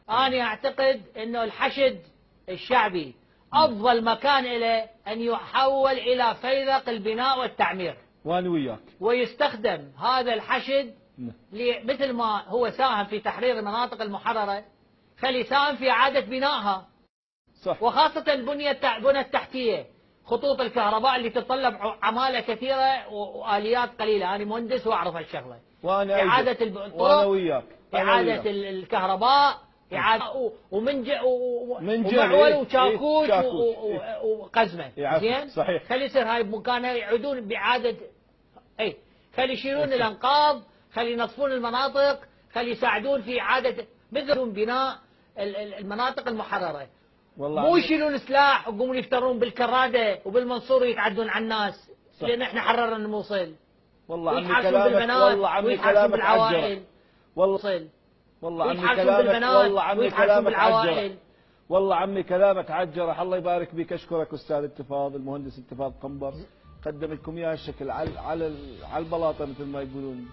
أنا أعتقد أنه الحشد الشعبي أفضل مكان له أن يحول إلى فيلق البناء والتعمير. وأنا وياك. ويستخدم هذا الحشد مثل ما هو ساهم في تحرير المناطق المحررة، خلي يساهم في إعادة بنائها. صح. وخاصة البنية التحتية، خطوط الكهرباء اللي تتطلب عمالة كثيرة وآليات قليلة. أنا مهندس وأعرف هالشغلة. وأنا إعادة الطرق، وأنا وياك. إعادة الكهرباء، إعادة ومعول وشاكوش وقزمة. زين؟ صحيح. خلي يصير هاي بمكانها، يعودون بإعادة. أي خلي يشيلون الأنقاض، خلي ينظفون المناطق، خلي يساعدون في إعادة مثل بناء المناطق المحررة. مو يشيلون سلاح ويقومون يفترون بالكرادة وبالمنصورة يتعدون على الناس. صح. لأن احنا حررنا الموصل. والله عمي كلامك، والله عمي كلامك عجرة. والله عمي كلامك، والله عمي كلامك عجرة. والله عمي كلامك عجرة. الله يبارك بك. اشكرك استاذ اتفاض المهندس اتفاض قنبر، قدم لكم اياه الشكل على البلاطه مثل ما يقولون.